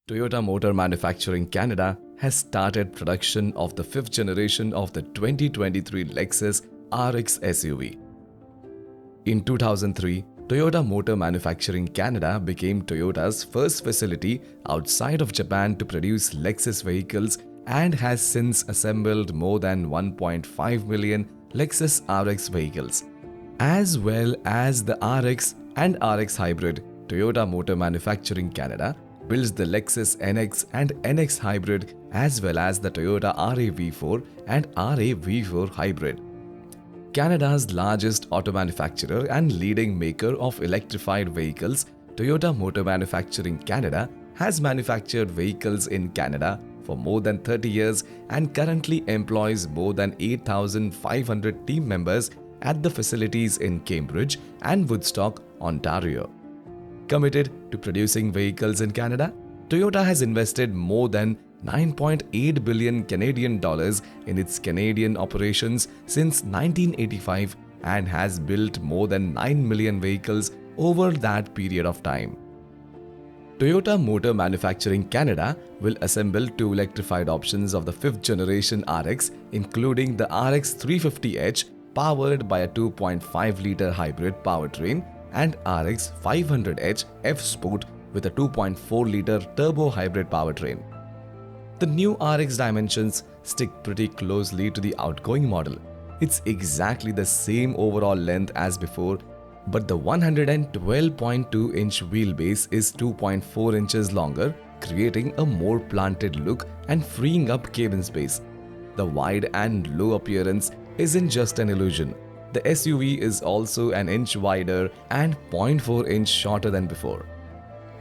Toyota Motor Manufacturing Canada has started production of the fifth generation of the 2023 Lexus RX SUV. In 2003, Toyota Motor Manufacturing Canada became Toyota's first facility outside of Japan to produce Lexus vehicles and has since assembled more than 1.5 million Lexus RX vehicles. As well as the RX and RX Hybrid, Toyota Motor Manufacturing Canada builds the Lexus NX and NX Hybrid as well as the Toyota RAV4 and RAV4 Hybrid. Canada's largest auto manufacturer and leading maker of electrified vehicles, Toyota Motor Manufacturing Canada has manufactured vehicles in Canada for more than 30 years and currently employs more than 8,500 team members at the facilities in Cambridge and Woodstock, Ontario. Committed to producing vehicles in Canada, Toyota has invested more than 9.8 billion Canadian dollars in its Canadian operations since 1985 and has built more than 9 million vehicles over that period of time. Toyota Motor Manufacturing Canada will assemble two electrified options of the 5th generation RX, including the RX 350h powered by a 2.5-litre hybrid powertrain and RX 500h F-Sport with a 2.4-litre turbo hybrid powertrain. The new RX dimensions stick pretty closely to the outgoing model. It's exactly the same overall length as before, but the 112.2-inch wheelbase is 2.4 inches longer, creating a more planted look and freeing up cabin space. The wide and low appearance isn't just an illusion. The SUV is also an inch wider and 0.4 inch shorter than before.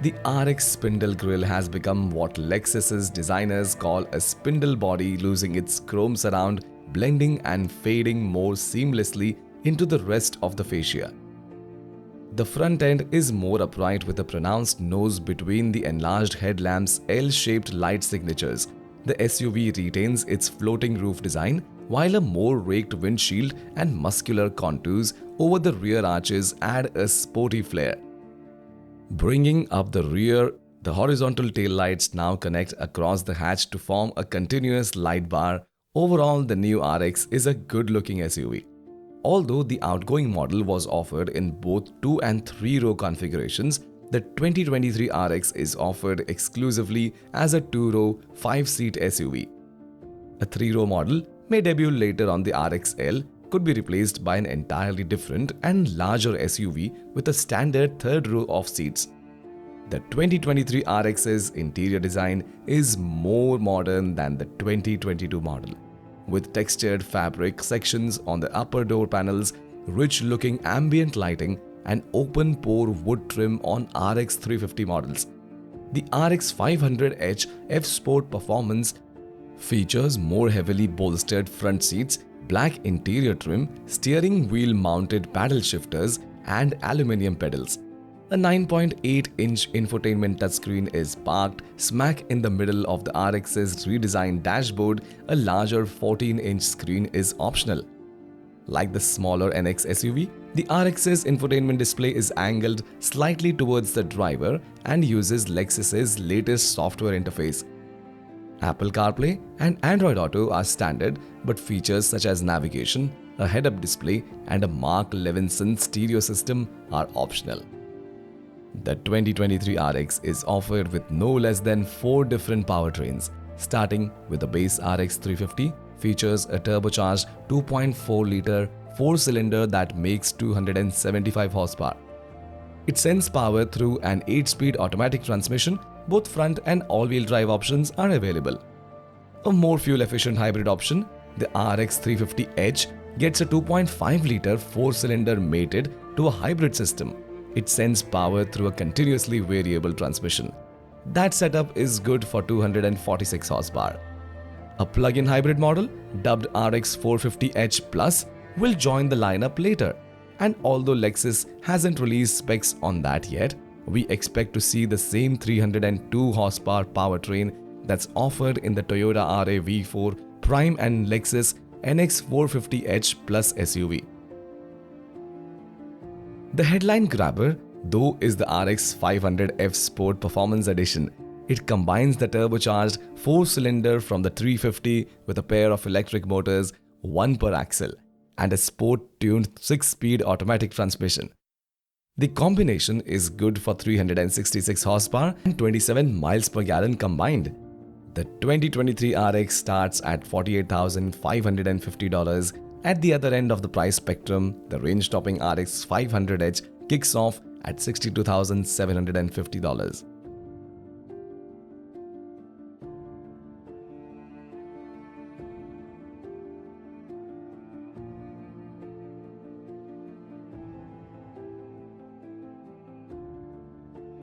The RX spindle grille has become what Lexus's designers call a spindle body, losing its chrome surround, blending and fading more seamlessly into the rest of the fascia. The front end is more upright with a pronounced nose between the enlarged headlamps' L-shaped light signatures. The SUV retains its floating roof design, while a more raked windshield and muscular contours over the rear arches add a sporty flair. Bringing up the rear, the horizontal taillights now connect across the hatch to form a continuous light bar. Overall, the new RX is a good-looking SUV. Although the outgoing model was offered in both 2 and 3-row configurations, the 2023 RX is offered exclusively as a 2-row, 5-seat SUV. A 3-row model may debut later on the RXL, could be replaced by an entirely different and larger SUV with a standard 3rd row of seats. The 2023 RX's interior design is more modern than the 2022 model, with textured fabric sections on the upper door panels, rich-looking ambient lighting, and open-pore wood trim on RX 350 models. The RX 500h F-Sport Performance features more heavily bolstered front seats, black interior trim, steering wheel mounted paddle shifters, and aluminium pedals. A 9.8-inch infotainment touchscreen is parked smack in the middle of the RX's redesigned dashboard. A larger 14-inch screen is optional. Like the smaller NX SUV, the RX's infotainment display is angled slightly towards the driver and uses Lexus's latest software interface. Apple CarPlay and Android Auto are standard, but features such as navigation, a head-up display, and a Mark Levinson stereo system are optional. The 2023 RX is offered with no less than 4 different powertrains, starting with the base RX 350, features a turbocharged 2.4-litre 4-cylinder that makes 275 horsepower. It sends power through an 8-speed automatic transmission. Both front and all-wheel drive options are available. A more fuel-efficient hybrid option, the RX 350h, gets a 2.5-litre 4-cylinder mated to a hybrid system. It sends power through a continuously variable transmission. That setup is good for 246 horsepower. A plug-in hybrid model, dubbed RX 450h Plus, will join the lineup later. And although Lexus hasn't released specs on that yet, we expect to see the same 302 horsepower powertrain that's offered in the Toyota RAV4 Prime and Lexus NX 450h Plus SUV. The headline grabber, though, is the RX 500 F Sport Performance Edition. It combines the turbocharged 4-cylinder from the 350 with a pair of electric motors, one per axle, and a sport-tuned 6-speed automatic transmission. The combination is good for 366 horsepower and 27 miles per gallon combined. The 2023 RX starts at $48,550. At the other end of the price spectrum, the range-topping RX 500h kicks off at $62,750.